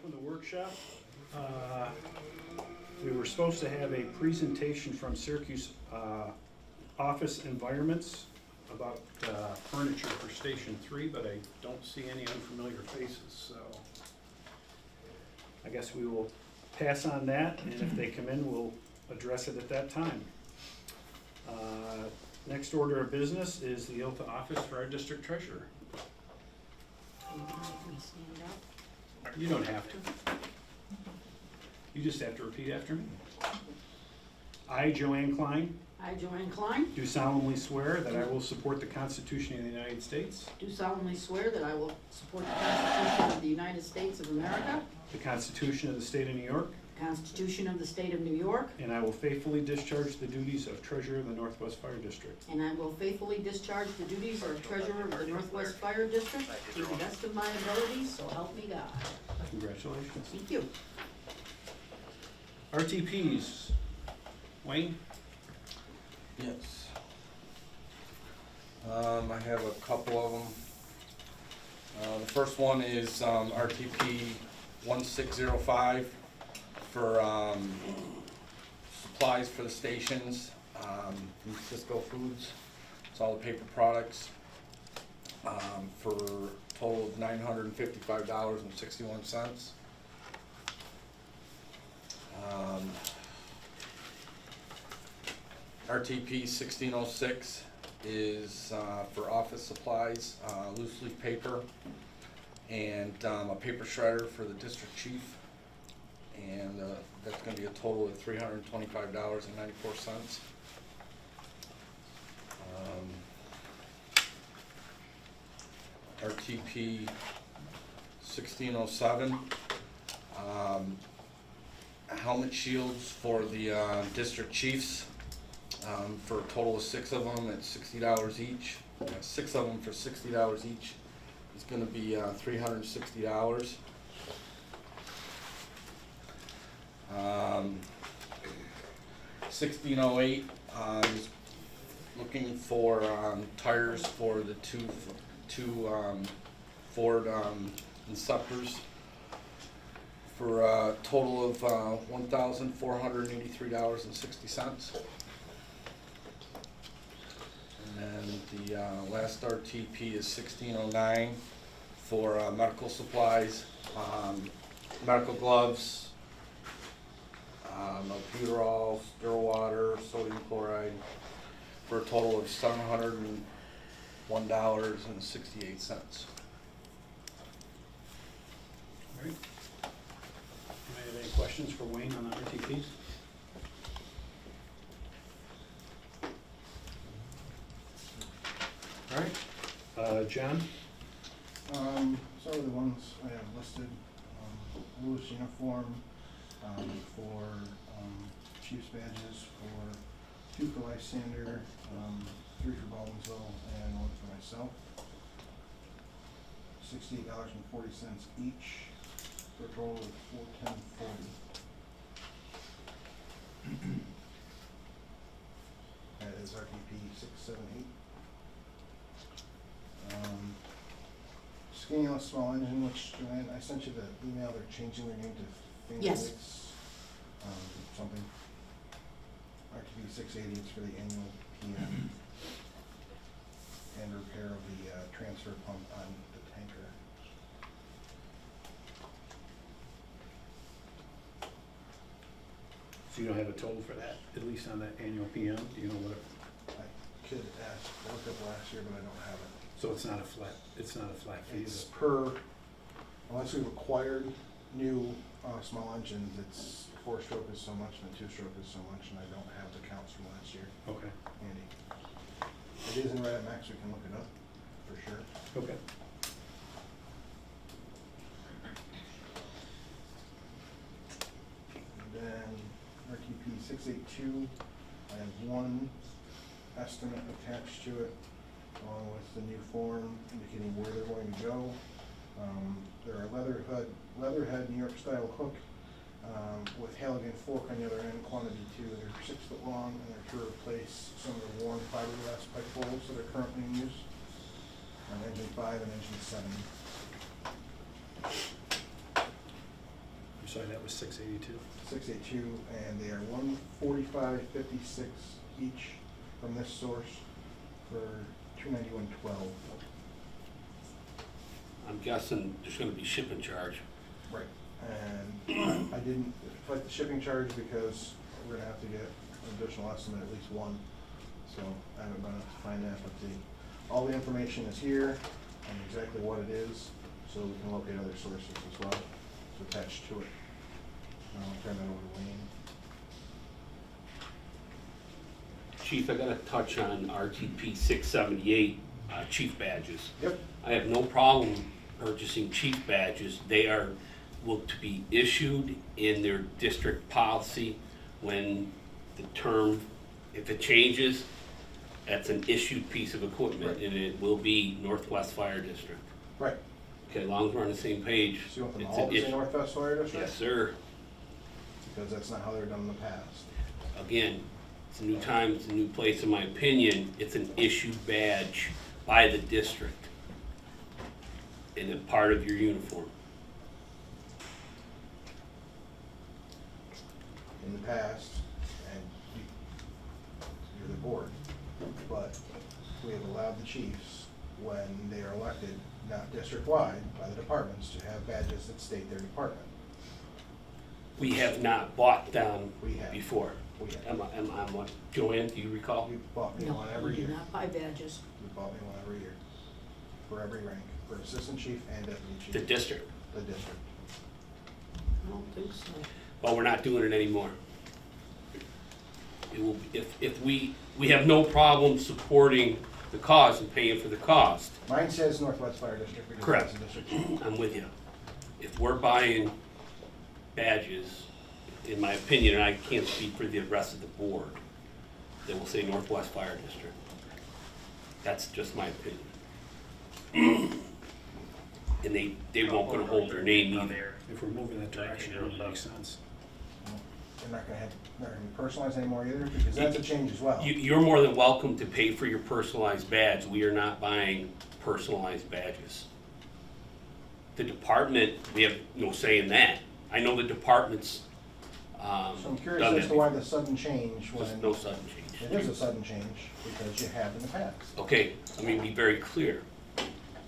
open the workshop. We were supposed to have a presentation from Syracuse Office Environments about furniture for Station 3, but I don't see any unfamiliar faces, so I guess we will pass on that, and if they come in, we'll address it at that time. Next order of business is the oath of office for our district treasurer. You don't have to. You just have to repeat after me. I, Joanne Klein, I, Joanne Klein, do solemnly swear that I will support the Constitution of the United States, do solemnly swear that I will support the Constitution of the United States of America, the Constitution of the State of New York, the Constitution of the State of New York, and I will faithfully discharge the duties of Treasurer of the Northwest Fire District. and I will faithfully discharge the duties of Treasurer of the Northwest Fire District to the best of my abilities, so help me God. Congratulations. Thank you. RTPs. Wayne? Yes. I have a couple of them. The first one is RTP 1605 for supplies for the stations from Cisco Foods. It's all the paper products for a total of $955.61. RTP 1606 is for office supplies, loose leaf paper, and a paper shredder for the district chief. And that's going to be a total of $325.94. RTP 1607, helmet shields for the district chiefs. For a total of 6 of them at $60 each. 6 of them for $60 each. It's going to be $360. 1608 is looking for tires for the two Ford Inceptors for a total of $1,483.60. And then the last RTP is 1609 for medical supplies, medical gloves, albuterol, still water, sodium chloride, for a total of $701.68. All right. Anybody have any questions for Wayne on the RTPs? All right. John? So the ones I have listed, Lewis uniform, for chief's badges, for 2 for Lysander, 3 for Baldwinsville, and 1 for myself. $68.40 each, for a total of $410.40. That is RTP 678. Skinny small engine, which Joanne, I sent you the email, they're changing their name to Finger Yes. Lakes, something. RTP 680 is for the annual PM and repair of the transfer pump on the tanker. So you don't have a total for that, at least on that annual PM? Do you know what I could ask, look up last year, but I don't have it. so it's not a flat fee, is It's it? per, unless we've acquired new small engines, it's 4-stroke is so much and 2-stroke is so much, and I don't have the counts from last year, Okay, Andy. It is in Red Max, we can look it up, for sure. okay. And then RTP 682, I have 1 estimate attached to it, along with the new form indicating where they're going to go. They're a leatherhead New York style hook with Halligan fork on the other end, quantity 2. They're 6 foot long, and they're to replace some of the worn fiberglass pipe bowls that are currently in use on engine 5 and engine 7. was 682. 682, and they are $145.56 each from this source for $291.12. I'm guessing there's gonna be shipping charge. Right. And I didn't fight the shipping charge because we're gonna have to get an additional estimate, at least one. So I haven't been able to find that, but all the information is here and exactly what it is, so we can locate other sources as well to attach to it. I'll turn that over to Wayne. Chief, I gotta touch on RTP 678, chief badges. Yep. I have no problem purchasing chief badges. They will to be issued in their district policy when the term, if it changes, that's an issued piece of equipment, Right. and it will be Northwest Fire District. Right. Okay, as long as we're on the same page. So you want them it's all an to say issue. Northwest Fire District? Yes, sir. Because that's not how they're done in the past. Again, it's a new time, it's a new place, in my opinion, it's an issued badge by the district and a part of your uniform. In the past, and you're the board, but we have allowed the chiefs, when they are elected, not district-wide, by the departments, to have badges that state their department. We have not bought them We have. before. We have. Am I what, Joanne, do you recall? You bought me No, one every we do year. not buy badges. You bought me one every year, for every rank, for assistant chief and deputy chief. The district, The district. I don't think so. but we're not doing it anymore. It will, if we have no problem supporting the cause and paying for the cost. Mine says Northwest Fire District because Correct. that's the district chief. I'm with you. If we're buying badges, in my opinion, and I can't speak for the rest of the board, that will say Northwest Fire District. That's just my opinion. And they won't gonna hold their name either. If we're moving that direction, it would make sense. They're not gonna be personalized anymore either, because that's a change as well. You're more than welcome to pay for your personalized badge. We are not buying personalized badges. The department, we have no say in that. I know the department's So I'm done curious that as to why before. the sudden change There's when no sudden change. it is a sudden change, because you have in the past. Okay, let me be very clear.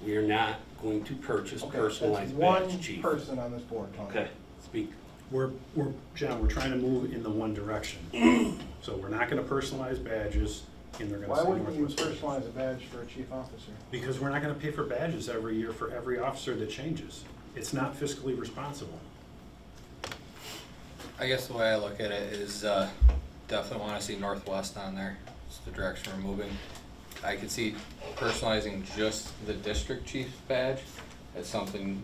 We are not going to purchase Okay, personalized that's badge, one chief. person on this board, Tony. Okay, speak. John, we're trying to move in the one direction. So we're not gonna personalize badges, and they're gonna Why say wouldn't you Northwest Fire District. personalize a badge for a chief officer? Because we're not gonna pay for badges every year for every officer that changes. It's not fiscally responsible. I guess the way I look at it is definitely want to see Northwest on there. It's the direction we're moving. I could see personalizing just the district chief's badge as something,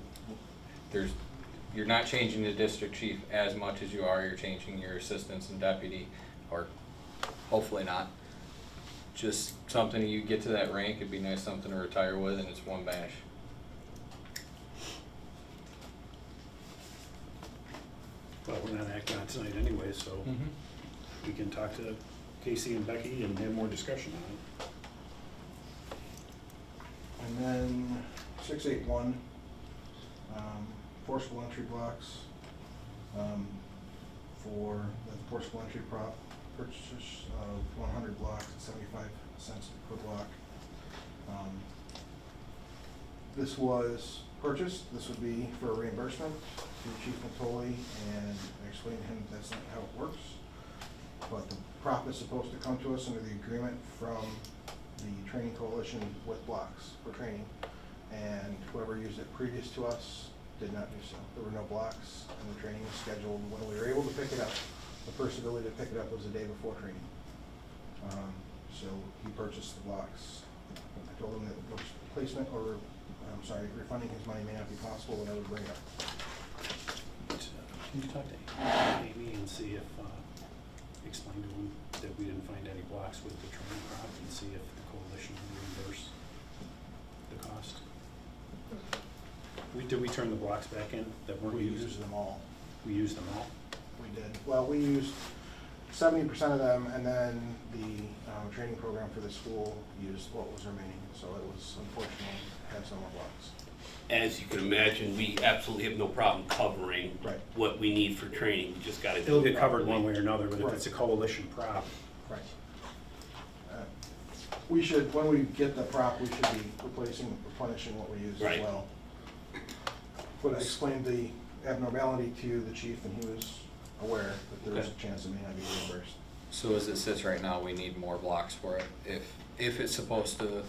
you're not changing the district chief as much as you're changing your assistants and deputy, or hopefully not. Just something you get to that rank, it'd be nice something to retire with, and it's one badge. Well, we're not acting on it tonight anyway, so we can talk to Casey and Becky and have more discussion on it. And then 681, forcible entry blocks, for the forcible entry purchase of 100 blocks at 75 cents per block. This was purchased, this would be for reimbursement to Chief Natoli, and I explained to him that's not how it works. But the prop is supposed to come to us under the agreement from the training coalition with blocks for training. And whoever used it previous to us did not do so. There were no blocks, and the training was scheduled when we were able to pick it up. The first ability to pick it up was the day before training. So he purchased the blocks. I told him that replacement or, refunding his money may not be possible, and I would bring it up. Can you talk to Amy and see if, explain to him that we didn't find any blocks with the training prop, and see if the coalition will reimburse the cost? Did we turn the blocks back in that weren't We used? used them all. We used them all? We did. Well, we used 70% of them, and then the training program for the school used what was remaining. So it was unfortunately had some more blocks. as you can imagine, we absolutely have no problem covering Right. what we need for training, we just gotta do It'll it get covered properly. one way or another, but if Right. it's a coalition prop, Right. We should, when we get the prop, we should be replenishing what we use as Right. well. But I explained the abnormality to the chief, and he was aware that there was a Okay. chance it may not be reimbursed. So as it sits right now, we need more blocks for it, if it's supposed to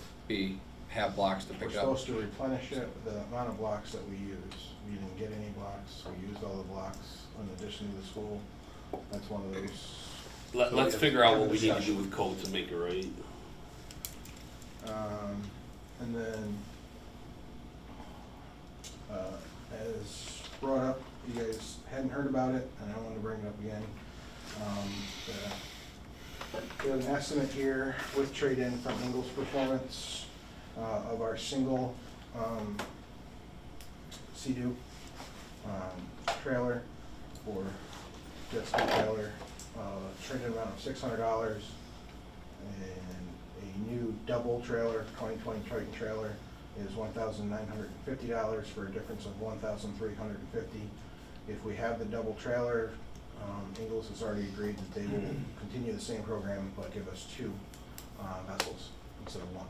have blocks to We're pick up. supposed to replenish it, the amount of blocks that we use. We didn't get any blocks, we used all the blocks in addition to the school. That's one of those. Let's figure out what we need to do Discussion. with codes and make it right. And then, as brought up, you guys hadn't heard about it, and I wanted to bring it up again. We have an estimate here with trade-in from Ingles Performance of our single Sea-Doo trailer, or jet ski trailer, trade-in amount of $600, and a new double trailer, 2020 Triton trailer, is $1,950 for a difference of $1,350. If we have the double trailer, Ingles has already agreed that they will continue the same program, but give us 2 vessels instead of 1.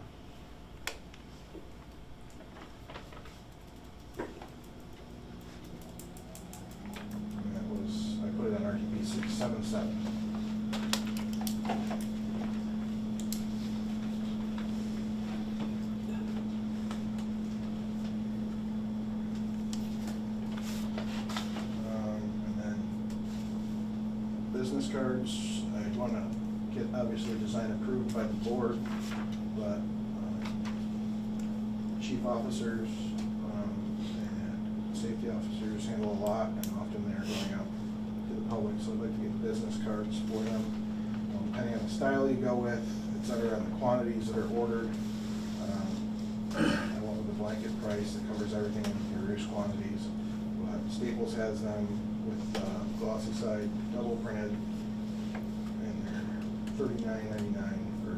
And that was, I put it on RTP 677. And then business cards, I want to get obviously design approved by the board, but chief officers and safety officers handle a lot, and often they're going out to the public, so I'd like to get business cards for them, depending on the style you go with, et cetera, and the quantities that are ordered. I went with a blanket price that covers everything in your reduced quantities. But Staples has them with glossy side, double printed, and they're $39.99 for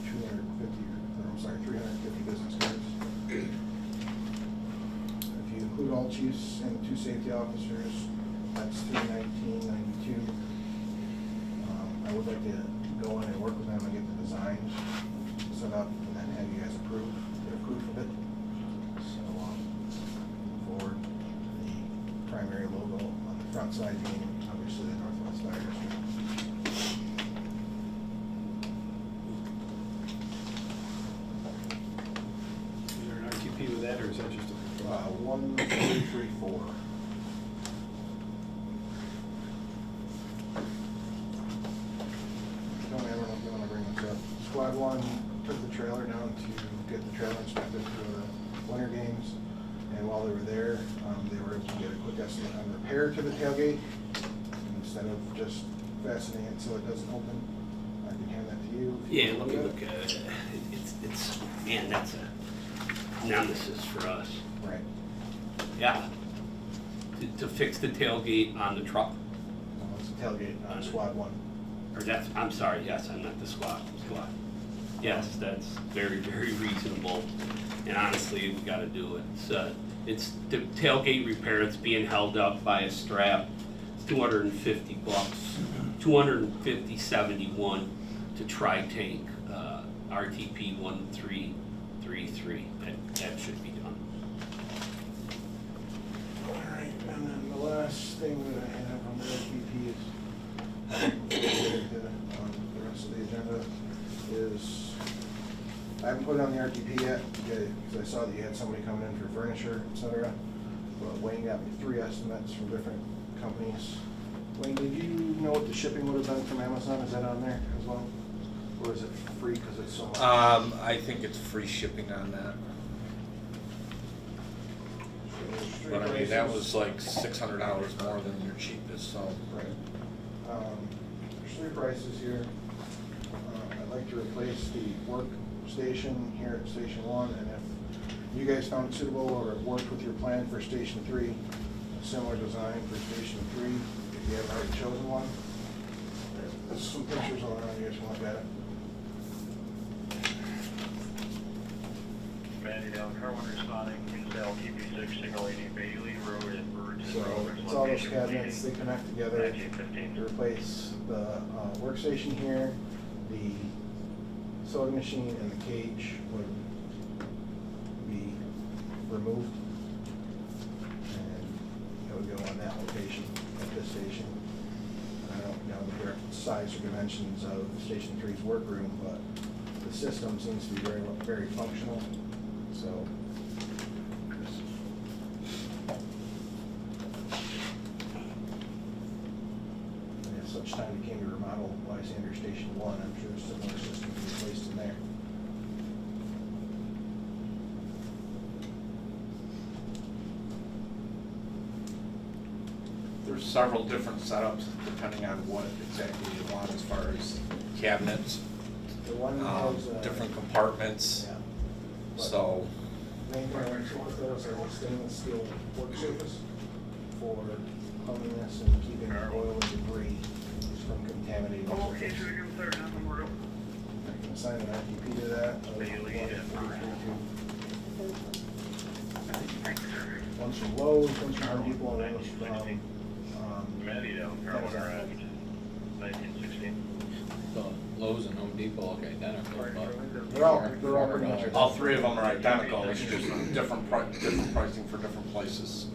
350 business cards. If you include all chiefs and 2 safety officers, that's $319.92. I would like to go in and work with them and get the designs set up, and then have you guys approve, get a proof of it. So, forward, the primary logo on the front side being obviously the Northwest Fire District. is there an RTP with that, or is that just a? 1334. Don't ever know if you want to bring this up. Squad 1 took the trailer down to get the trailer inspected for the winter games, and while they were there, they were able to get a quick estimate on repair to the tailgate. Instead of just fastening it so it doesn't open, I can hand that to you. if you Yeah, want let me to look at it. It's, man, that's a nemesis for us. Right. Yeah. To fix the tailgate on the truck, It's a tailgate on Squad 1. or that's, I'm sorry, yes, I'm not the squad. Yes, that's very, very reasonable, and honestly, we gotta do it. It's the tailgate repair, it's being held up by a strap, it's $250, $250.71 to Tri-Tank, RTP 1333, that should be done. All right, and then the last thing that I have on the RTP is, the rest of the agenda is, I haven't put it on the RTP yet, because I saw that you had somebody coming in for furniture, et cetera. But Wayne got me 3 estimates from different companies. Wayne, did you know what the shipping would have been from Amazon? Is that on there as well? Or is it free because it's so much? I think it's free shipping on that. But I mean, that was like $600 more than your cheapest, so. Right. There's 3 prices here. I'd like to replace the workstation here at Station 1, and if you guys found it suitable or it worked with your plan for Station 3, a similar design for Station 3, if you haven't already chosen one. There's some pictures all around here, so look at it. Mandy down, car one responding, Kinsdale, TP6, signal 80, Bailey Road and Burgess So Road. it's all those cabinets, they connect together 1915. to replace the workstation here, the sewing machine and the cage would be removed. And it would go on that location at this station. I don't know the direct size or dimensions of Station 3's workroom, but the system seems to be very functional, so. And if such time we came to remodel Lysander Station 1, I'm sure similar systems will be placed in there. There's several different setups depending on what exactly you want as far as cabinets, The one has, different compartments, yeah. But so. Main thing I want with those are the stainless steel work surface for cleanliness and keeping oil and debris from contaminating the Okay, surface. so we give third, I'm more. I can assign an ITP to that. Bailey and One's from Lowe's, one's from Home Depot, and one's from, Mandy down, car one arrived, 1916. The Lowe's and Home Depot look identical, but. They're all pretty much All three of them are identical, it's just different different pricing for different places.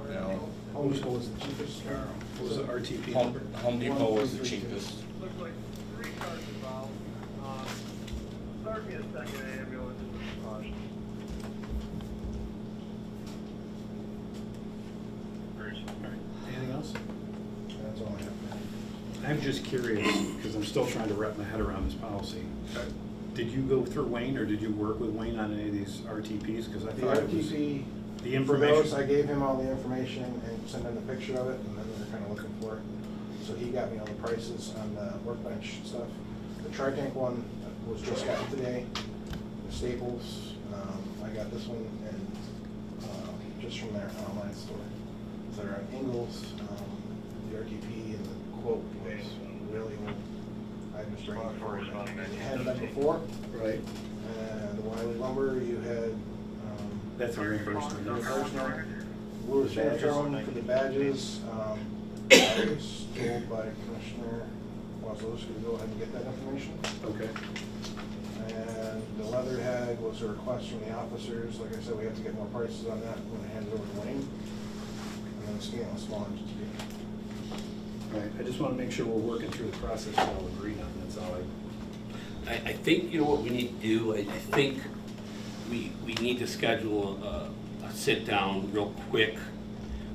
You know, Home Depot was the cheapest. What was the RTP Home, number? Home Depot was the cheapest. Looks like 3 cars involved. Start me a second ambulance in the caution. All right, anything else? That's all I have. I'm just curious, because I'm still trying to wrap my head around this policy. Did you go through Wayne, or did you work with Wayne on any of these RTPs? Because I The thought it was RTP, the for those, I information. gave him all the information and sent him a picture of it, and then they're kind of looking for it. So he got me all the prices on the workbench stuff. The tri-tank one was just gotten today. The Staples, I got this one and just from their online store. So they're on Ingles, the RTP and the quote was really old. I just bring it forward. You had them before, Right. the Wiley lumber, you had, That's a reimbursement. Lewis Uniform for the badges. I was told by Commissioner Wazlowski to go ahead and get that information. Okay. And the Leatherhead was a request from the officers. Like I said, we have to get more prices on that when I hand it over to Wayne. And then the stainless sponge. Right, I just want to make sure we're working through the process we're all agreed on, that's all I think, you know what we need to do, I think we need to schedule a sit-down real quick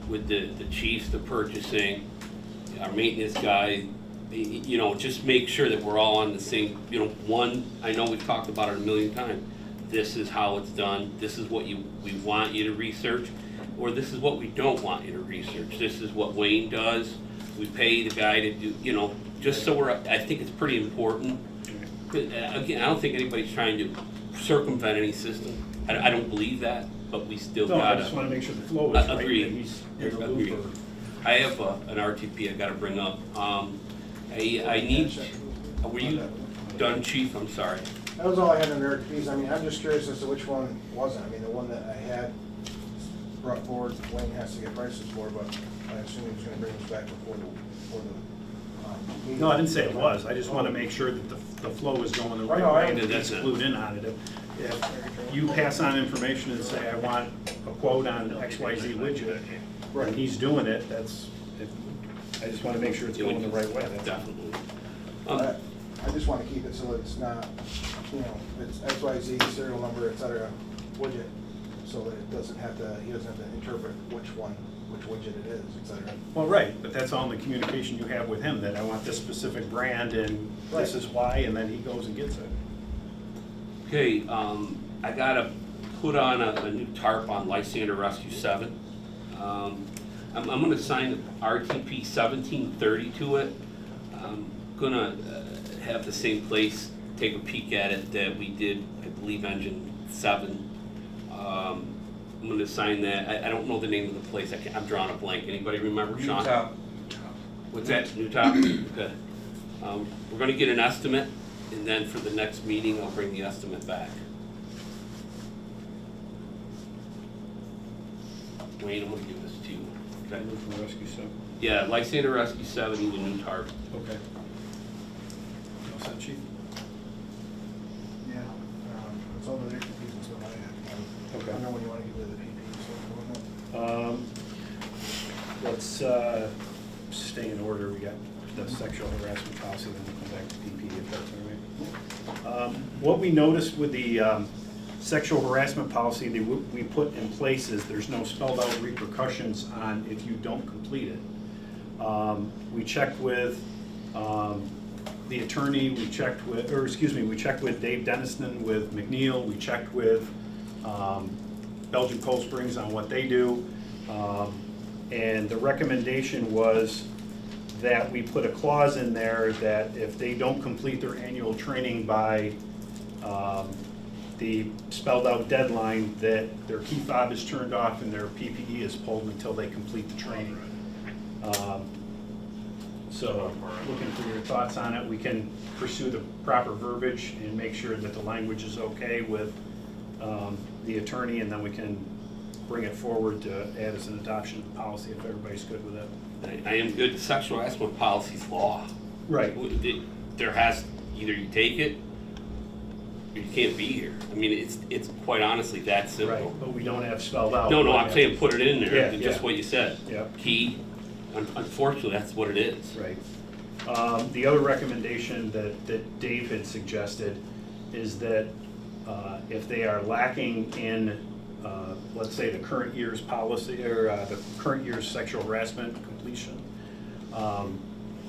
with the chiefs, the purchasing, our maintenance guy, you know, just make sure that we're all on the same, you know, one, I know we've talked about it a million times, this is how it's done, this is what we want you to research, or this is what we don't want you to research, this is what Wayne does, we pay the guy to do, you know, just so we're, I think it's pretty important. Again, I don't think anybody's trying to circumvent any system. I don't believe that, but we still No, I gotta. just want to make sure the flow is right. Agreed. that he's in the Agreed. loop or- I have an RTP I gotta bring up. I need, were you done, chief? I'm sorry. That was all I had under RTPs. I mean, I'm just curious as to which one wasn't. I mean, the one that I had brought forward, Wayne has to get prices for, but I assume he was gonna bring this back before the meeting. No, I didn't say it was, I just want to make sure that the flow is going the right No, I way, and that understand. he's clued in on it. If you pass on information and say, I want a quote on XYZ widget, and he's doing it, I just want to make sure it's going the right way. that's all. Definitely. I just wanna keep it so that it's not, you know, it's XYZ, serial number, et cetera, widget, so that it doesn't have to, he doesn't have to interpret which widget it is, et cetera. Well, right, but that's all in the communication you have with him, that I want this specific brand, and this Right. is why, and then he goes and gets it. Okay, I gotta put on a new tarp on Lysander Rescue 7. I'm gonna sign RTP 1730 to it. I'm gonna have the same place take a peek at it that we did, I believe, Engine 7. I'm gonna sign that. I don't know the name of the place. I'm drawing a blank. Anybody remember, Sean? Utah. What's that, new topic? Okay. We're gonna get an estimate, and then for the next meeting, I'll bring the estimate back. Wayne, I'm gonna give this to you. Okay. Roof and rescue stuff. Yeah, Lysander Rescue 7, the new tarp. Okay. What's that, chief? Yeah, it's all the extra pieces that I have. Okay. I don't know when you wanna get rid of the PP, so. Let's stay in order. We got the sexual harassment policy, then we'll come back to PP if that's all right. What we noticed with the sexual harassment policy that we put in place is there's no spelled out repercussions on if you don't complete it. We checked with the attorney, we checked with Dave Denniston with McNeil, we checked with Belgian Cold Springs on what they do. And the recommendation was that we put a clause in there that if they don't complete their annual training by the spelled out deadline, that their key fob is turned off and their PPE is pulled until they complete the training. So looking for your thoughts on it. We can pursue the proper verbiage and make sure that the language is okay with the attorney, and then we can bring it forward to add as an adoption of the policy if everybody's good with it. I am good. Sexual harassment policy's law. Right. There has, either you take it, or you can't be here. I mean, it's quite honestly that simple. Right, but we don't have spelled out. No, I'm saying put it in there, Yeah, just yeah. what you said. Yep. Key, unfortunately, that's what it is. Right. The other recommendation that Dave had suggested is that if they are lacking in, let's say, the current year's policy, or the current year's sexual harassment completion, and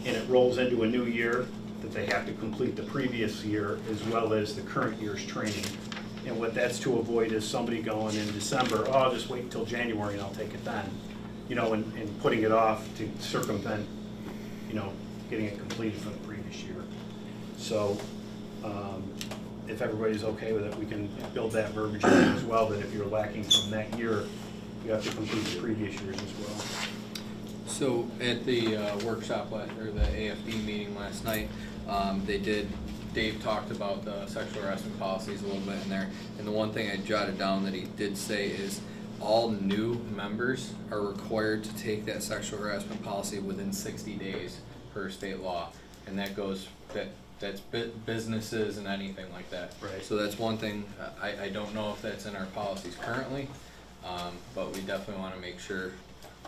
it rolls into a new year, that they have to complete the previous year as well as the current year's training. And what that's to avoid is somebody going in December, oh, I'll just wait until January and I'll take it then. You know, and putting it off to circumvent, you know, getting it completed for the previous year. So, if everybody's okay with it, we can build that verbiage in as well, that if you're lacking from that year, you have to complete the previous years as well. So at the workshop, or the AFD meeting last night, Dave talked about the sexual harassment policies a little bit in there. And the one thing I jotted down that he did say is all new members are required to take that sexual harassment policy within 60 days per state law. And that goes, that's businesses and anything like that. Right. So that's one thing, I don't know if that's in our policies currently, but we definitely wanna make sure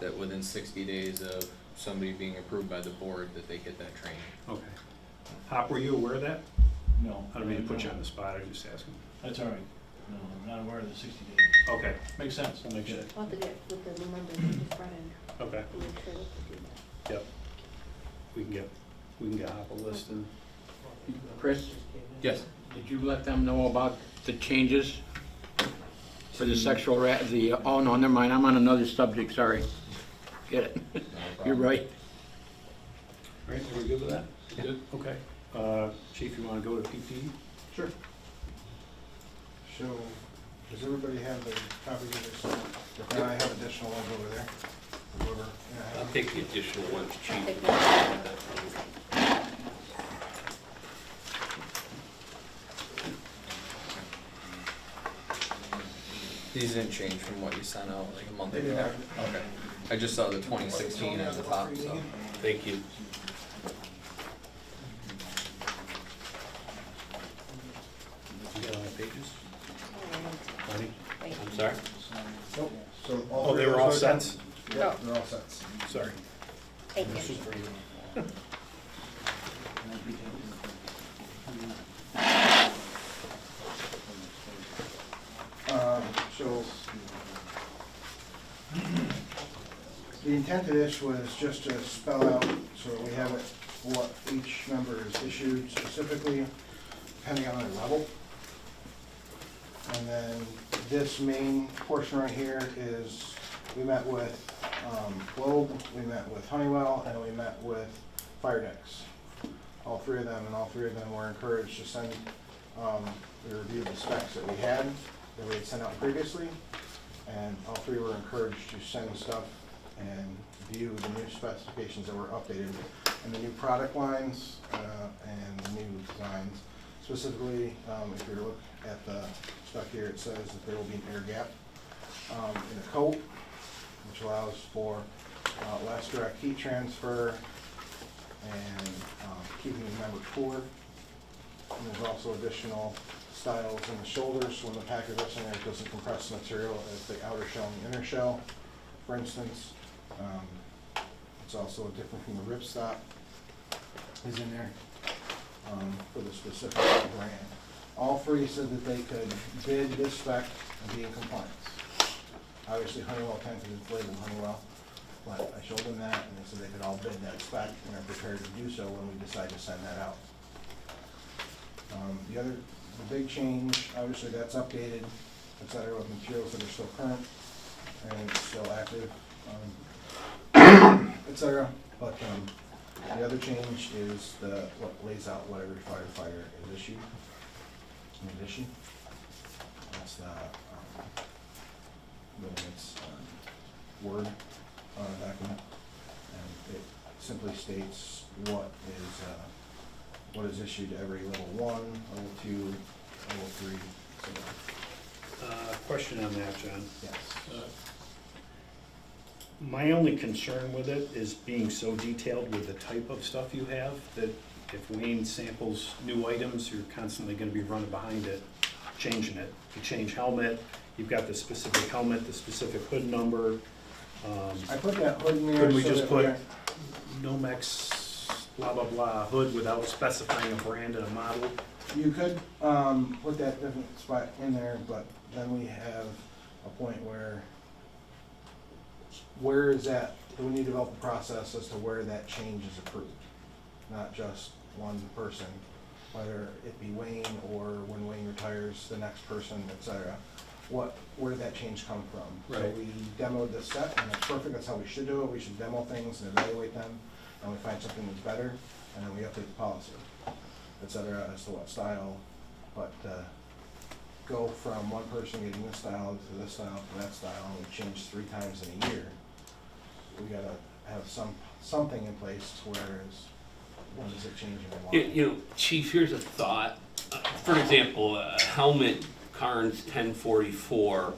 that within 60 days of somebody being approved by the board, that they get that training. Okay. Hop, were you aware of that? No. I don't mean to put you on the spot, I was just asking. That's all right. No, I'm not aware of the 60 days. Okay, Makes sense, that makes sense. I'll have to get with the new members in the front end, okay, to make sure that they do that. yep. We can get Hop a list and, Chris, Yes. did you let them know about the changes for the sexual oh no, never mind, I'm on another subject, sorry. Get it? You're right. all right, are we good with that? Good. Okay. Chief, you wanna go to PP? Sure. So, does everybody have the copies of this? If not, I have additional ones over there. Whoever, yeah, I'll take the additional ones, chief. Take that. These didn't change from what you sent out like a month They ago? are. Okay. I just saw the 2016 at the top, so. Thank you. You got all the pages? Plenty? I'm sorry? Nope. So all Oh, three they of were all those are done? sets? Yep, they're all sets. Sorry. Thank you. This is for you. So, the intent of this was just to spell out, so that we have it, what each member is issued specifically, depending on their level. And then this main portion right here is, we met with Globe, we met with Honeywell, and we met with Fire Decks. All three of them, and all three of them were encouraged to send, we reviewed the specs that we had sent out previously, and all three were encouraged to send stuff and view the new specifications that were updated, and the new product lines, and the new designs. Specifically, if you look at the stuff here, it says that there will be an air gap in the coat, allows for less direct heat transfer and keeping the member cooler. And there's also additional styles in the shoulders, so when the package is in there, it doesn't compress the material as the outer shell and the inner shell, for instance. It's also different from the ripstop is in there for the specific brand. All three said that they could bid this spec and be in compliance. Obviously Honeywell tends to label Honeywell, but I showed them that and they said they could all bid that spec and are prepared to do so when we decide to send that out. The big change, obviously that's updated, et cetera, with materials that are still current and still active, et cetera. But the other change is what lays out what every firefighter is issued in addition. That's the it's Word document, and it simply states what is issued to every level 1, level 2, level 3, so. Question on that, John. Yes. My only concern with it is being so detailed with the type of stuff you have, that if Wayne samples new items, you're constantly gonna be running behind it, changing it. You change helmet, you've got the specific helmet, the specific hood number. I put that hood in there. Could we so just that put we're- Nomex blah, blah, blah hood without specifying a brand and a model? You could put that different spot in there, but then we have a point where is that, do we need to develop a process as to where that change is approved? Not just one person, whether it be Wayne or when Wayne retires, the next person, et cetera. Where did that change come from? So Right. we demoed the set, and that's perfect, that's how we should do it. We should demo things and evaluate them, and we find something that's better, and then we update the policy, et cetera, as to what style. But go from one person getting this style to this style to that style, and we change 3 times in a year. We gotta have something in place, whereas when is it changing and why? You know, Chief, here's a thought. For example, a helmet Carnes 1044.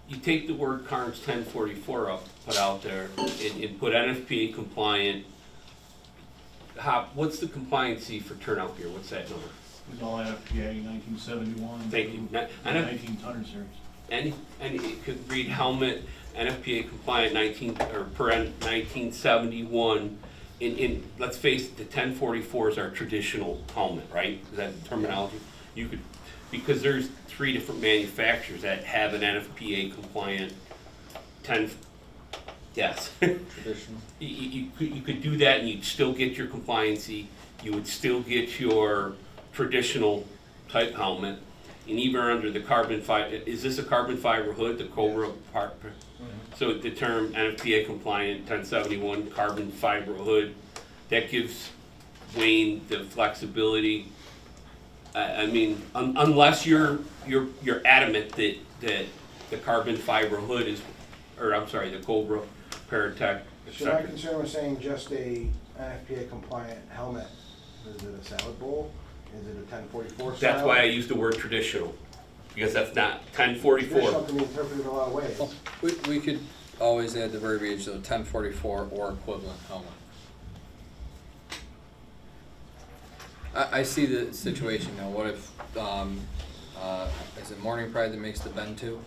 You take the word Carnes 1044 up, put out there, and put NFPA compliant. What's the compliancy for turnout gear? What's that number? It was all NFPA 1971. Thank you. through 1900 series. And it could read helmet NFPA compliant 1971. In let's face it, the 1044 is our traditional helmet, right? Is that the terminology? You could, because there's 3 different manufacturers that have an NFPA compliant 10. Yes. Traditional. You could do that and you'd still get your compliancy. You would still get your traditional type helmet. And even under the carbon fiber, is this a carbon fiber hood, the Cobra part? So the term NFPA compliant 1071 carbon fiber hood, that gives Wayne the flexibility. I mean, unless you're adamant that the carbon fiber hood is, or I'm sorry, the Cobra Paratech. Should I concern with saying just a NFPA compliant helmet? Is it a salad bowl? Is it a 1044 style? That's why I use the word traditional, because that's not 1044. Traditional can be interpreted a lot of ways. Well, we could always add the verbiage of 1044 or equivalent helmet. I see the situation now. What if, is it Morning Pride that makes the bend too?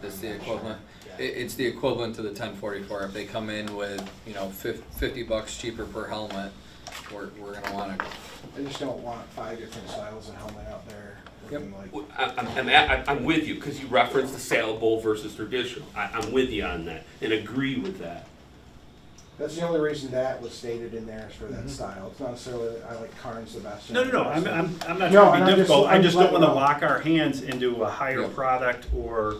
That's the equivalent. It's the equivalent to the 1044. If they come in with, $50 cheaper per helmet, we're gonna want to. I just don't want 5 different styles of helmet out there looking like. I'm with you, because you referenced the sail bowl versus traditional. I'm with you on that, and agree with that. That's the only reason that was stated in there is for that style. It's not necessarily that I like Carnes the best. No, I'm not No, trying to and be I'm difficult, I I'm just don't letting wanna know. lock our hands into a higher Yeah. product, or,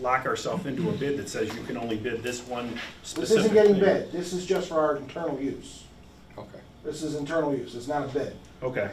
lock ourselves into a bid that says you can only bid this one This specific. isn't getting bid. This is just for our internal use. Okay. This is internal use. It's not a bid. Okay,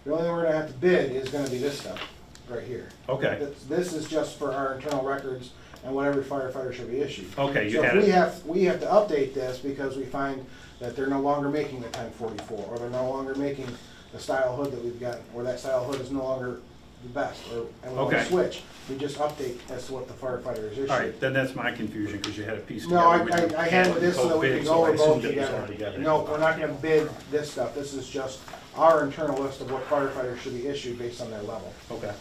The only thing we're gonna have to bid is gonna be this stuff right here. okay, This is just for our internal records and what every firefighter should be issued. okay, you So had if we it, have to update this because we find that they're no longer making the 1044, or they're no longer making the style hood that we've got, or that style hood is no longer the best, and we wanna Okay. switch, we just update as to what the firefighter is issued. All right, then that's my confusion, because you had a piece No, together. I had this so that we can go over both together. together. No, we're not gonna bid this stuff, this is just our internal list of what firefighters should be issued based on their level. Okay.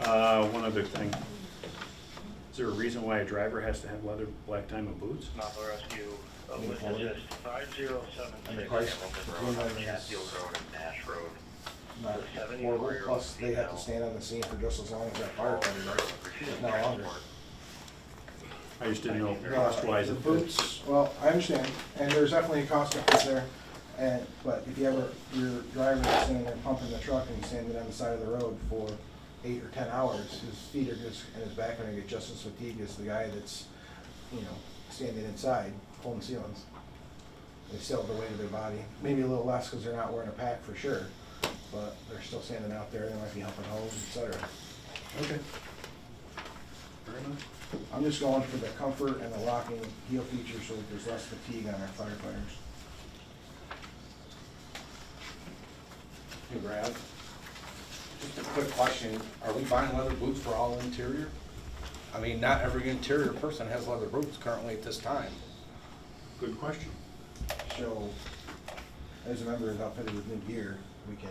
One other thing. Is there a reason why a driver has to have leather black diamond boots? Mount Rescue, Can you with pull it? assist 5076 And the price Hamilton Road, between them is Chatfield Road, and Nash Road. not horrible, plus they have to stand on the scene for just as long as that firefighter does, if not longer. I just didn't know cost-wise. The if boots, well, I understand, and there's definitely a cost difference there, but if you ever, your driver is sitting there pumping the truck and standing on the side of the road for 8 or 10 hours, his feet are just, and his back are gonna get just as fatigued as the guy that's, standing inside pulling ceilings. They still have the weight of their body, maybe a little less because they're not wearing a pack for sure, but they're still standing out there, they might be helping hose, et cetera. Okay. Fair enough. I'm just going for the comfort and the locking heel feature so that there's less fatigue on our firefighters. Hey Brad, just a quick question, are we buying leather boots for all interior? I mean, not every interior person has leather boots currently at this time. Good question. So, as a member is outfitted with new gear, we can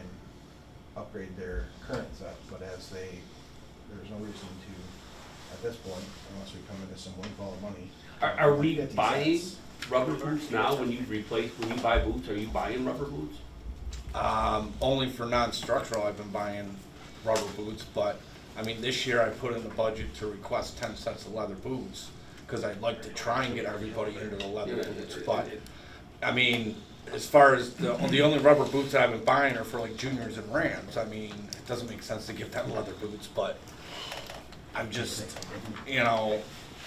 upgrade their current set, but as there's no reason to, at this point, unless we come into some windfall of money. Are we 50 buying sets. rubber boots now when you buy boots, are you buying rubber boots? Only for non-structural, I've been buying rubber boots, but, I mean, this year I put in the budget to request 10 sets of leather boots, because I'd like to try and get everybody into the leather boots, but, I mean, as far as the only rubber boots that I've been buying are for like juniors and Rams. I mean, it doesn't make sense to give them leather boots, but I'm just,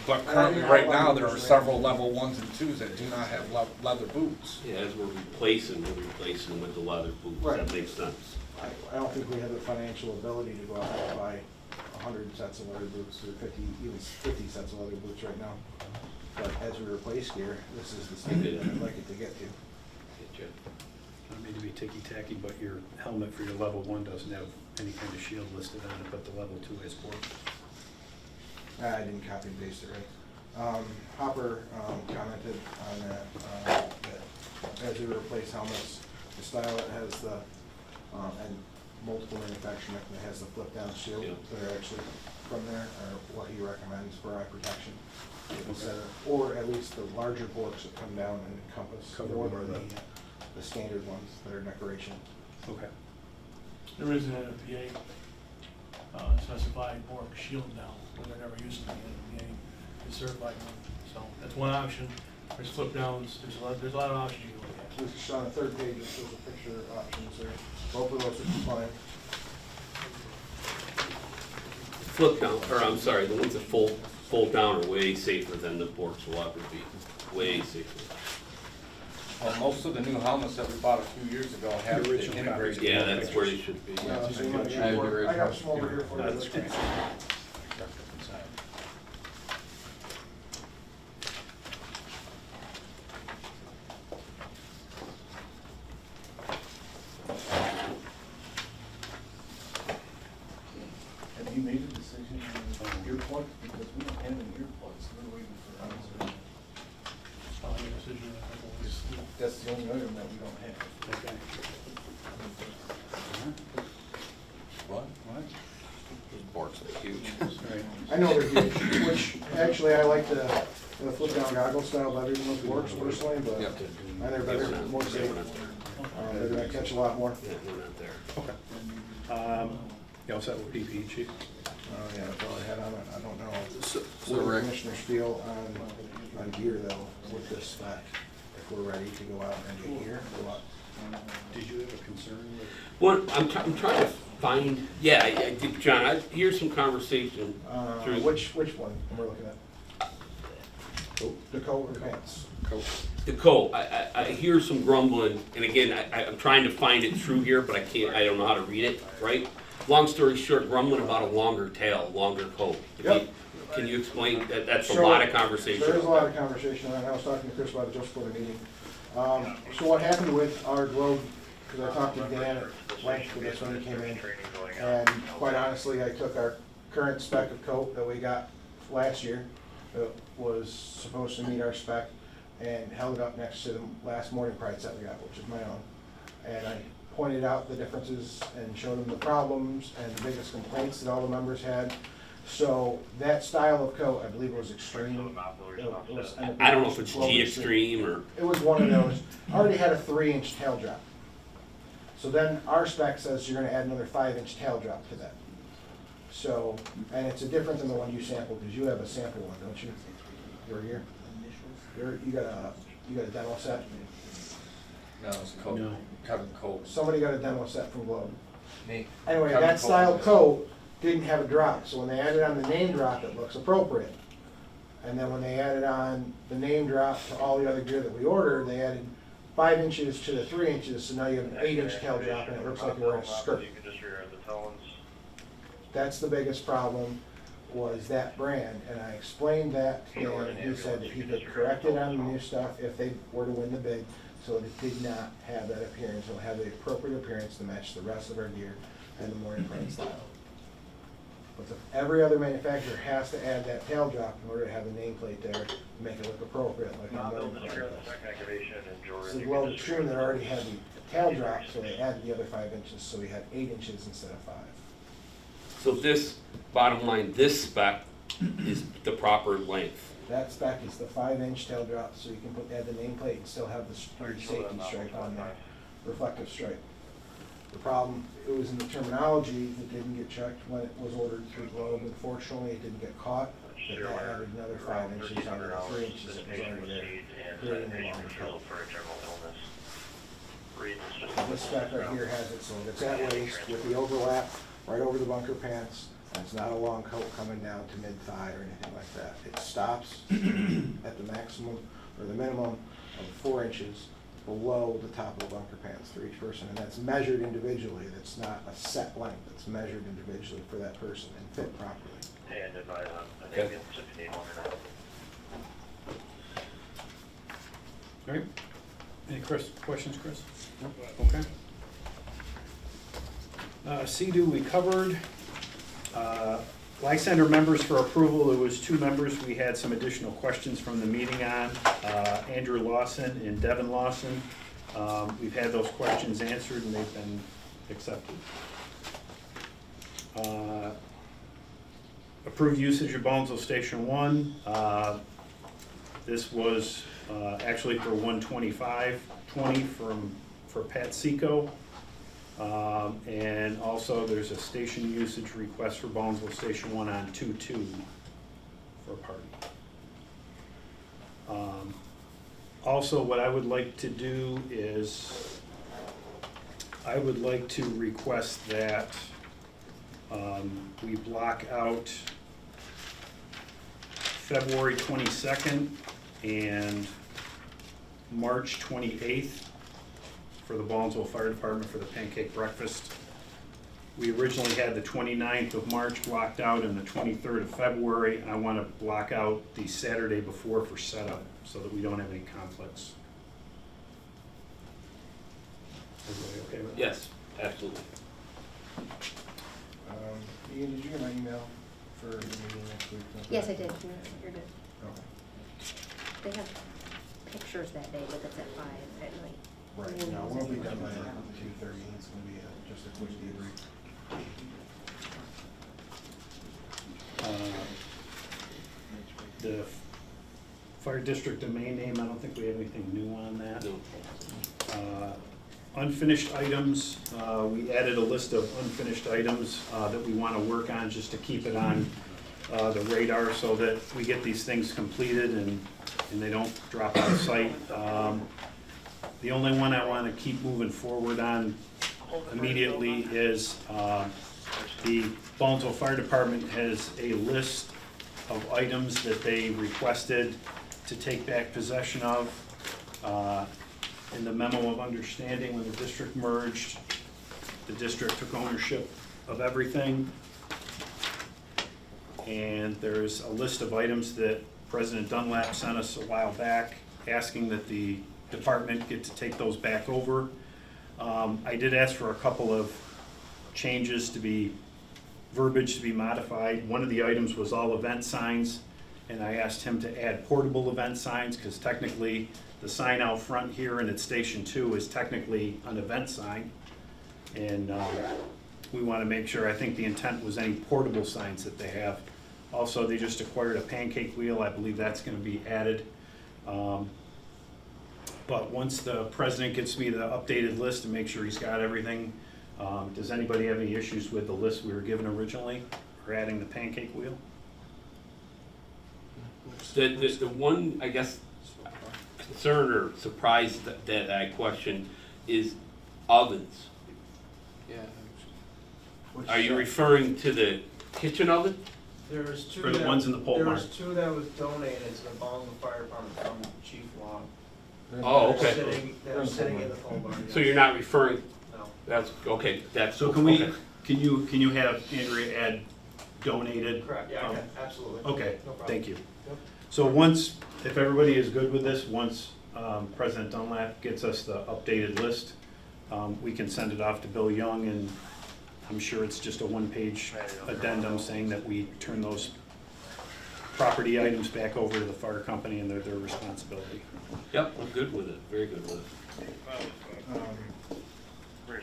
but currently right now, there are several level 1s and 2s that do not have leather boots. Yeah, as we're replacing with the leather boots, Right. that makes sense. I don't think we have the financial ability to go out and buy 100 sets of leather boots or 50 sets of leather boots right now. But as we replace gear, this is the standard that I'd like it to get to. Get you. I don't mean to be ticky-tacky, but your helmet for your level 1 doesn't have any kind of shield listed on it, but the level 2 has board. I didn't copy and paste it right. Hopper commented on that as we replace helmets, the style it has and multiple manufacturing, it has the flip-down shield Yeah. that are actually from there, are what he recommends for eye protection. Or at least the larger boards that come down and encompass Cover more more than of the standard ones that are decoration. Okay. There is an NFPA specified Borg shield now, but there never used to be an NFPA is certified one. So that's one option. There's flip downs, there's a lot of options you can look at. So this is on the third page, it shows a picture of options there. Both of those are compliant. Flip down, or I'm sorry, the ones that fold down are way safer than the Borks will ever be. Way safer. Well, most of the new helmets that we bought a few years ago have The the original integrated. copies. Yeah, that's where they should be. So you want I have the your- I got original. some over here for you. That's great. Have you made a decision on earplugs? Because we don't have any earplugs, we're waiting for ours. I'll make a decision in a couple of weeks. That's the only item that we don't have. Okay. What? What? Boards are huge. Right. I know they're huge, which actually I like the flip down goggle style better than those works personally, but Yep. they're better, more safe. They're gonna catch a lot more. Yeah, we're not there. Okay. You all set with PPE, chief? Yeah, that's all I had on it. I don't know. So What do the Rick, commissioners feel on gear though, with this spec? If we're ready to go out and get gear, or what? Did you have a concern with? Well, I'm trying to find, yeah, I did, John, I hear some conversation through. Which one we're looking at? The coat or the pants? The coat, I hear some grumbling, and again, I'm trying to find it through here, but I don't know how to read it, right? Long story short, grumbling about a longer tail, longer coat. Yep. Can you explain, that's a Sure. lot of conversation. There is a lot of conversation, and I was talking to Chris about it just before the meeting. So what happened with our Globe because I talked to Dan at length with this when he came in, and quite honestly, I took our current spec of coat that we got last year, that was supposed to meet our spec, and held it up next to the last morning price that we got, which is my own. And I pointed out the differences and showed them the problems and the biggest complaints that all the members had. So that style of coat, I believe it was Extreme. It was- I don't know if it's G Extreme or, It was one of those, already had a 3-inch tail drop. So then our spec says you're gonna add another 5-inch tail drop to that. So, and it's a different than the one you sampled, because you have a sample one, don't you? You're here? You got a demo set? No, it's Colt, No. Kevin Colt. Somebody got a demo set from Globe. Me. Anyway, Kevin that Colt. style coat didn't have a drop, so when they added on the name drop, it looks appropriate. And then when they added on the name drop to all the other gear that we ordered, they added 5 inches to the 3 inches, so now you have an 8-inch tail drop, and it looks like you're wearing a skirt. You can disregard the tones. That's the biggest problem, was that brand, and I explained that to Dan, and he said that he could correct it on the new stuff if they were to win the bid, so that it did not have that appearance, it'll have the appropriate appearance to match the rest of our gear and the morning pride style. But every other manufacturer has to add that tail drop in order to have the nameplate there, to make it look appropriate, like Not our build morning the pride trigger does. second activation and Jordan. So you well, can the disregard Extreme that the already had the tail drop, so they added the other 5 inches, so we had 8 inches instead of 5. so this, bottom line, this spec is the proper length. That spec is the 5-inch tail drop, so you can add the nameplate and still have the safety stripe on there, reflective stripe. The problem, it was in the terminology that didn't get checked when it was ordered through Globe. Unfortunately, it didn't get caught, but that added another 5 inches on the 3 inches that was already there, creating a longer coat. This spec right here has it, so it's at waist with the overlap right over the bunker pants. And it's not a long coat coming down to mid-thigh or anything like that. It stops at the maximum or the minimum of 4 inches below the top of the bunker pants for each person. And that's measured individually. That's not a set length. It's measured individually for that person and fit properly. And advise on, I Okay. think it's 16 on or not. All right. Any questions, Chris? No? Okay. CDU we covered. Lysander members for approval, there was 2 members we had some additional questions from the meeting on, Andrew Lawson and Devin Lawson. We've had those questions answered and they've been accepted. Approved usage of Bonesville Station 1. This was actually for 125.20 for Pat Seco. And also there's a station usage request for Bonesville Station 1 on 2-2 for a party. Also, what I would like to do is, I would like to request that we block out February 22nd and March 28th for the Bonesville Fire Department for the pancake breakfast. We originally had the 29th of March blocked out and the 23rd of February. I want to block out the Saturday before for setup so that we don't have any conflicts. Everybody okay with that? Yes, absolutely. Ian, did you get my email for the meeting next week? Yes, I did. You're good. Okay. They have pictures that day, but it's at 5 at night. Right, no, we'll be done by 2:30. It's gonna be just a quick debrief. The fire district domain name, I don't think we have anything new on that. No. Unfinished items, we added a list of unfinished items that we want to work on just to keep it on the radar so that we get these things completed and they don't drop out of sight. The only one I want to keep moving forward on immediately is the Bonesville Fire Department has a list of items that they requested to take back possession of. In the memo of understanding, when the district merged, the district took ownership of everything. And there's a list of items that President Dunlap sent us a while back, asking that the department get to take those back over. I did ask for a couple of changes verbiage to be modified. One of the items was all event signs, and I asked him to add portable event signs, because technically, the sign out front here and at Station 2 is technically an event sign. And we want to make sure, I think the intent was any portable signs that they have. Also, they just acquired a pancake wheel, I believe that's going to be added. But once the president gets me the updated list to make sure he's got everything, does anybody have any issues with the list we were given originally, or adding the pancake wheel? The one, I guess, concern or surprise that I question is ovens. Yeah. Are you referring to the kitchen oven? There was two For the that- ones in the pole There barn. was two that was donated to the Baldwin Fire Department from Chief Long. Oh, They're okay. sitting- They're sitting in the pole barn. So you're not referring, No. that's, okay, that's. So can we, okay. can you have Andrea add donated? Correct, yeah, okay, absolutely. Okay, No problem. thank you. Yep. So once, if everybody is good with this, once President Dunlap gets us the updated list, we can send it off to Bill Young, and I'm sure it's just a one-page addendum saying that we turn those property items back over to the fire company and they're their responsibility. Yep, I'm good with it, very good with it.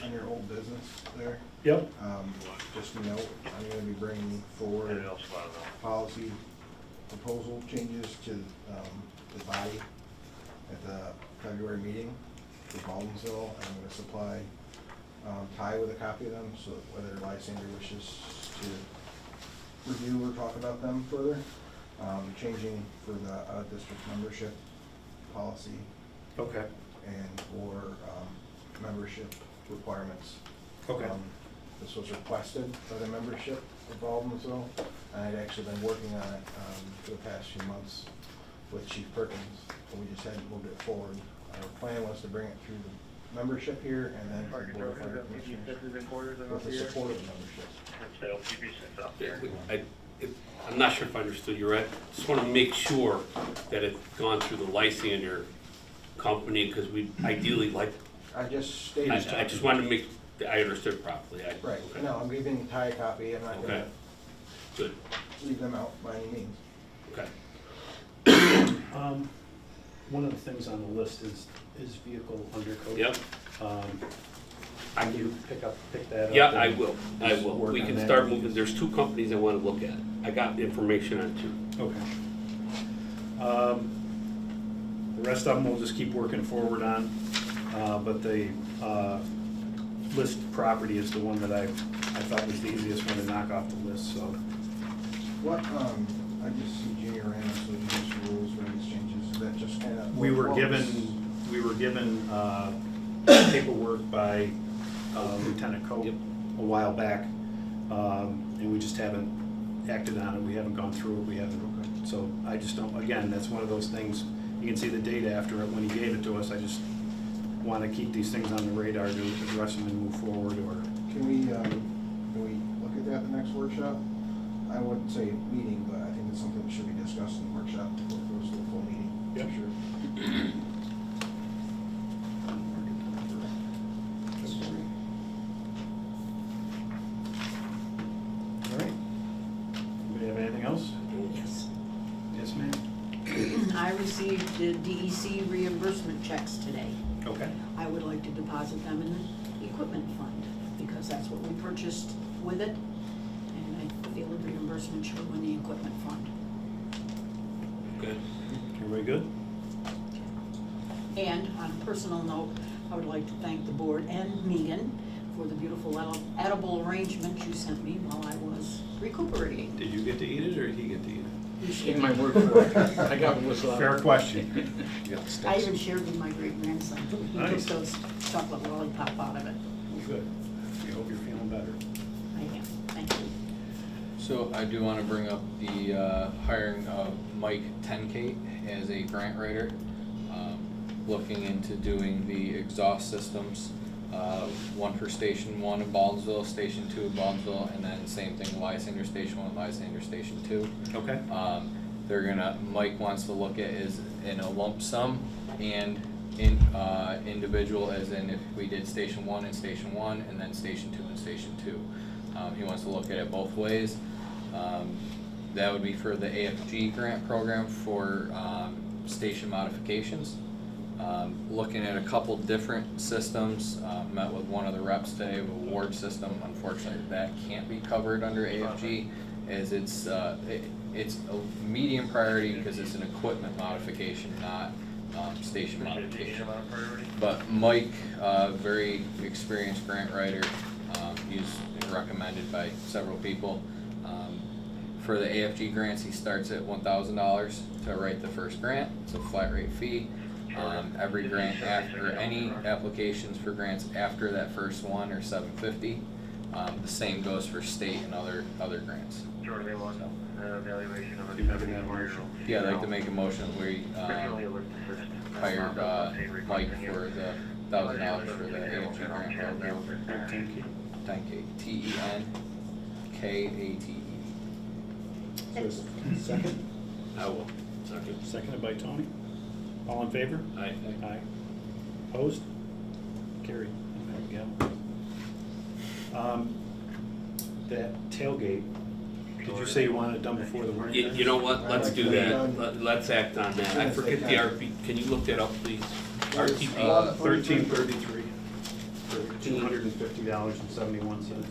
On your old business there, Yep, just a note, I'm gonna be bringing forward policy proposal changes to, the body at the February meeting for Baldwinsville. I'm gonna supply, Ty with a copy of them, so whether Lysander wishes to review or talk about them further. Changing for the out-of-district membership policy okay, and for, membership requirements. okay. This was requested by the membership of Baldwinsville, and I'd actually been working on it, for the past few months with Chief Perkins, but we just hadn't moved it forward. Our plan was to bring it through the membership here and then to the Board of Fire Commissioners with the support of the membership. I'm not sure if I understood you right. Just want to make sure that it's gone through the Lysander company, because we ideally like, I just stated. I just wanted to make, I understood properly. Right, Okay. no, I'm giving Ty a copy, I'm not Okay. gonna Good, leave them out by any means. okay. One of the things on the list is vehicle undercoat. Yep, Can you pick that up? yeah, and I will, just work We on can that? start moving, there's two companies I want to look at. I got information on two. Okay. The rest of them we'll just keep working forward on, but the list property is the one that I thought was the easiest one to knock off the list, so. What, I just see junior and so just rules, regs changes, is that just kind of? We were given paperwork by Lieutenant Cope Yep. a while back, and we just haven't acted on it, we haven't gone through it, we haven't. So I just don't, again, that's one of those things, you can see the date after it, when he gave it to us, I just want to keep these things on the radar to address them and move forward, or, Can we look at that at the next workshop? I wouldn't say meeting, but I think it's something that should be discussed in the workshop before it goes to the full meeting. Yep. Sure. all right. Anybody have anything else? Yes. Yes, ma'am? I received the DEC reimbursement checks today. Okay. I would like to deposit them in the equipment fund, because that's what we purchased with it. And I feel the reimbursement should go in the equipment fund. Okay. Everybody good? And on a personal note, I would like to thank the board and Megan for the beautiful edible arrangement you sent me while I was recuperating. Did you get to eat it, or did he get to eat it? Take my word for it. I got whistle out. Fair question. I even shared with my great grandson. He Nice. took those chocolate lollipop out of it. Well, good. I hope you're feeling better. I am, thank you. So I do wanna bring up the, hiring of Mike Tenkate as a grant writer, looking into doing the exhaust systems, one for Station 1 in Baldwinsville, Station 2 in Baldwinsville, and then same thing, Lysander Station 1, Lysander Station 2. Okay. Mike wants to look at is in a lump sum and individual, as in if we did Station 1 and Station 1, and then Station 2 and Station 2. He wants to look at it both ways. That would be for the AFG grant program for station modifications. Looking at a couple different systems, met with one of the reps today of a ward system. Unfortunately, that can't be covered under AFG, as it's a medium priority because it's an equipment modification, not station modification. But Mike, very experienced grant writer, he's recommended by several people. For the AFG grants, he starts at $1,000 to write the first grant. It's a flat rate fee. Every grant after, any applications for grants after that first one are $750. The same goes for state and other grants. Evaluation of You have an motion? Yeah, I'd like to make a motion that we hired Mike for the $1,000 for the AFG grant program. 10K, TENKATE. Second? I will. Second. Seconded by Tony. All in favor? Aye. Aye. Opposed? Carried. There we go. That tailgate, did you say you wanted it done before the winter? You know what, let's do that, let's act on that. I forget the RP, can you look that up, please? RTP, 1333 for $250.71.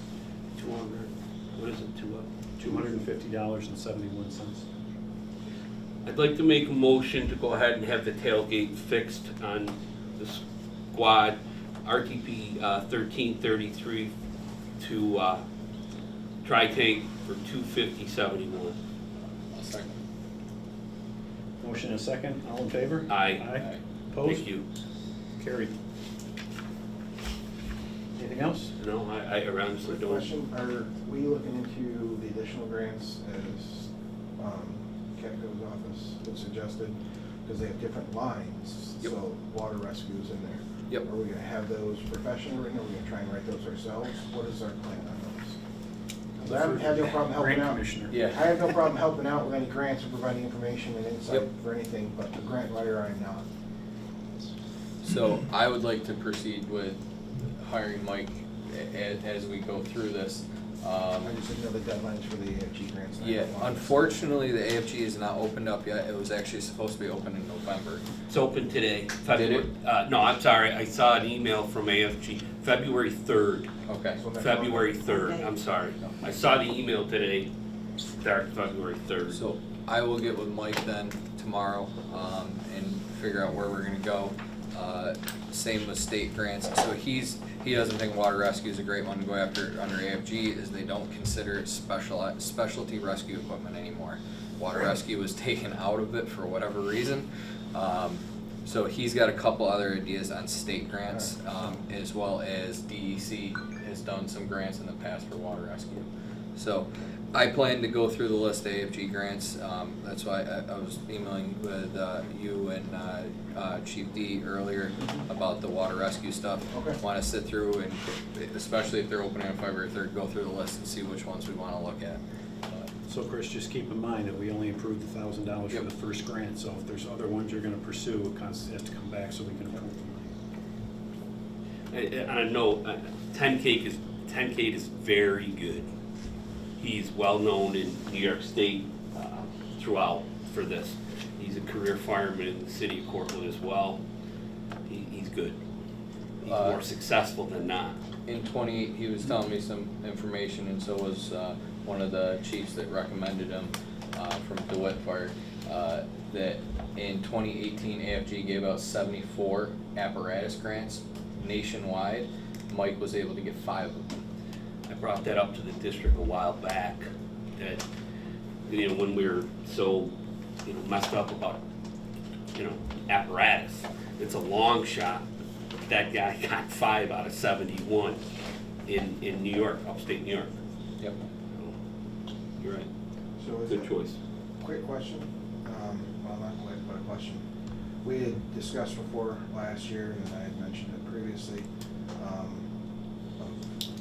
200, what is it, $250.71. I'd like to make a motion to go ahead and have the tailgate fixed on the squad, RTP 1333 to tri-tank for $250.71. Second. Motion and a second, all in favor? Aye. Aye. Opposed? Thank you. Carried. Anything else? No, I honestly Quick don't. question, are we looking into the additional grants as Catco's office had suggested? Because they have different lines, Yep. so water rescue is in there. Yep. Are we gonna have those professionally written, or are we gonna try and write those ourselves? What is our plan on those? 'Cause I haven't had no problem helping Grant out. commissioner. Yeah. I have no problem helping out with any grants or providing information and insight Yep. for anything, but the grant writer I am not. So I would like to proceed with hiring Mike as we go through this. I just didn't know the deadlines for the AFG grants. and I Yeah, don't want- unfortunately, the AFG is not opened up yet. It was actually supposed to be open in November. It's open today. Did it? No, I'm sorry, I saw an email from AFG, February 3rd. Okay. So next February month. 3rd, Okay. I'm sorry. I saw the email today, start February 3rd. So I will get with Mike then tomorrow, and figure out where we're gonna go. Same with state grants. So he doesn't think water rescue is a great one to go after under AFG, is they don't consider it specialty rescue equipment anymore. Water rescue was taken out of it for whatever reason. So he's got a couple other ideas on state grants, as well as DEC has done some grants in the past for water rescue. So I plan to go through the list of AFG grants. That's why I was emailing with you and Chief D earlier about the water rescue stuff. Okay. Want to sit through and, especially if they're opening on February 3rd, go through the list and see which ones we want to look at. So Chris, just keep in mind that we only approved $1,000 for Yep. the first grant, so if there's other ones you're gonna pursue, it has to come back so we can approve them. And I know 10K is very good. He's well-known in New York State throughout for this. He's a career fireman in the city of Cortland as well. He's good. He's more successful than not. In he was telling me some information, and so was one of the chiefs that recommended him from DeWitt Fire, that in 2018, AFG gave out 74 apparatus grants nationwide. Mike was able to get 5 of them. I brought that up to the district a while back, that, when we were so, messed up about, apparatus. It's a long shot. That guy got 5 out of 71 in New York, upstate New York. Yep. You're right. So is Good it- choice. Quick question, well, not quick, but a question. We had discussed before last year, and I had mentioned it previously, of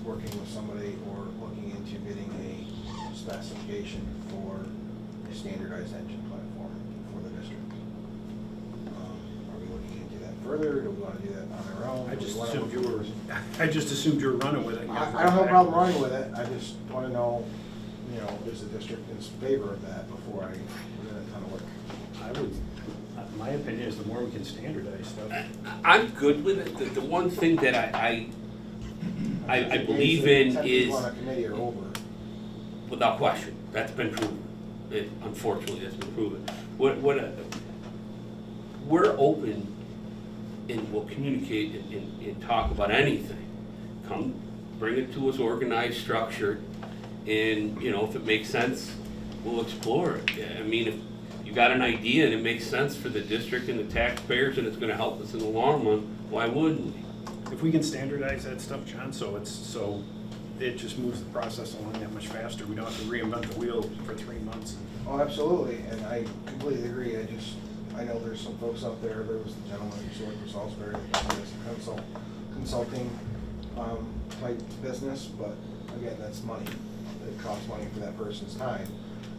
working with somebody or looking into getting a specification for a standardized engine platform for the district. Are we looking into that further? Do we wanna do that on our own? I Do we just wanna assumed look you at were, this? I just assumed you were running with it. I don't have a problem running with it, I just wanna know, you know, is the district in favor of that before I put in a ton of work? I would, my opinion is the more we can standardize stuff. I'm good with it. The one thing that I think believe the in 10 people is, on a committee are over. without question, that's been proven. Unfortunately, that's been proven. We're open and we'll communicate and talk about anything. Come, bring it to us organized, structured, and, you know, if it makes sense, we'll explore it. I mean, if you got an idea and it makes sense for the district and the taxpayers and it's gonna help us in the long run, why wouldn't we? If we can standardize that stuff, John, so it just moves the process along that much faster. We don't have to reinvent the wheel for 3 months. Oh, absolutely, and I completely agree, I know there's some folks out there, there was the gentleman who used to work for Salisbury, that does a consulting, type business, but again, that's money. It costs money for that person's time,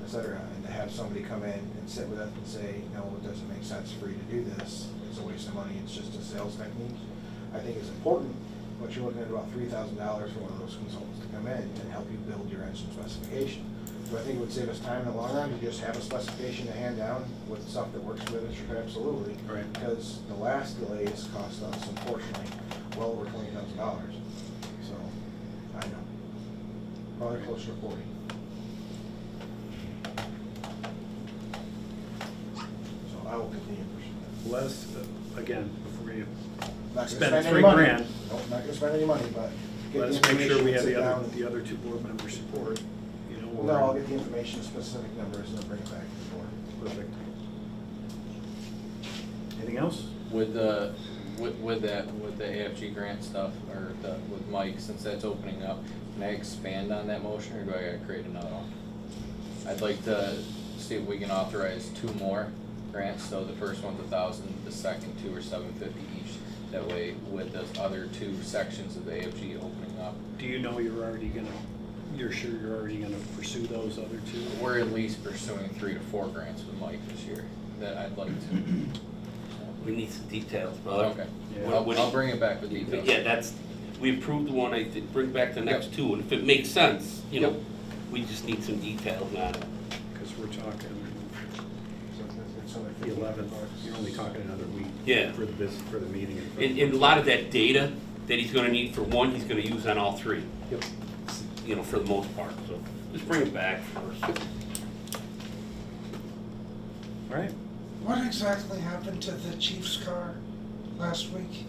et cetera, and to have somebody come in and sit with us and say, no, it doesn't make sense for you to do this, it's a waste of money, it's just a sales technique, I think is important, but you're looking at about $3,000 for one of those consultants to come in and help you build your engine specification. Do I think it would save us time in the long run to just have a specification to hand down with stuff that works for the district? Absolutely. Right. Because the last delays cost us, unfortunately, well over $20,000. So, I know. Probably closer to 40. So I will continue pushing that. Les, again, before you Not gonna spend any $3 money. grand, Nope, not gonna spend any money, but get the let's make sure we information, have sit down. the other two board members support, you know. Well, no, I'll get the information, specific numbers, and then bring it back to the board. Perfect. Anything else? With the AFG grant stuff, or with Mike, since that's opening up, can I expand on that motion, or do I gotta create another one? I'd like to see if we can authorize 2 more grants, so the first one's 1,000, the second 2 are 750 each. That way, with those other 2 sections of the AFG opening up, Do you know you're sure you're already gonna pursue those other two? we're at least pursuing 3 to 4 grants with Mike this year, that I'd like to. We need some details, brother. Okay, Yeah. I'll bring it back with details. But yeah, we approved the one, I think, bring back the next Yep. 2, and if it makes sense, you know, Yep. we just need some details on it. Because we're talking So it's only the 11th, you're only talking another week. Yeah. For the meeting. And a lot of that data that he's gonna need for one, he's gonna use on all 3. Yep. You know, for the most part, so just bring it back first. All right. What exactly happened to the chief's car last week?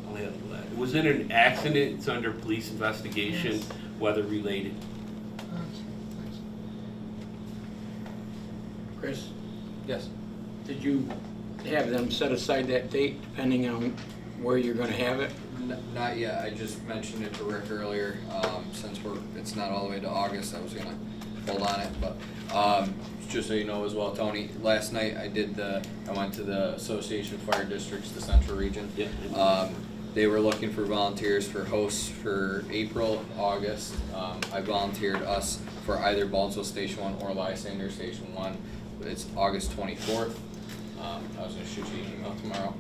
I'll handle that. It was in an accident, it's under police investigation, Yes. weather related. Okay, thanks. Chris, Yes. did you have them set aside that date depending on where you're gonna have it? Not yet, I just mentioned it to Rick earlier, since it's not all the way to August, I was gonna hold on it, but, just so you know as well, Tony, last night I went to the Association of Fire Districts, the Central Region. Yeah. They were looking for volunteers for hosts for April, August. I volunteered us for either Baldwin Station 1 or Lysander Station 1. It's August 24th. I was gonna shoot you an email tomorrow.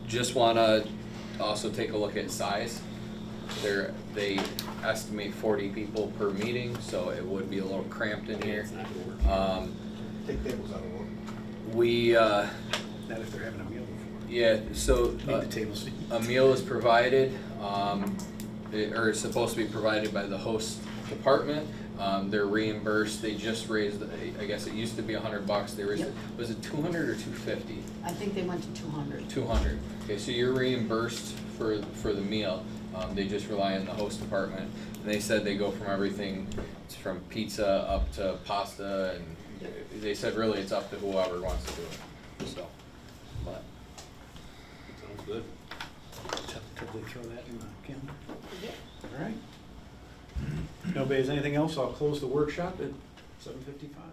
Just wanna also take a look at size. They estimate 40 people per meeting, so it would be a little cramped in here. It's not gonna work. Take tables out of order. We, Not if they're having a meal before. yeah, so. Need the tables. A meal is provided, or is supposed to be provided by the host department. They're reimbursed, they just raised, I guess it used to be $100, they raised Yep. it, was it 200 or 250? I think they went to 200. 200. Okay, so you're reimbursed for the meal. They just rely on the host department. And they said they go from everything, it's from pizza up to pasta, and they said really it's up to whoever wants to do it, so. But, Sounds good. Totally throw that in the calendar. All right. Nobody has anything else? I'll close the workshop at 7:55.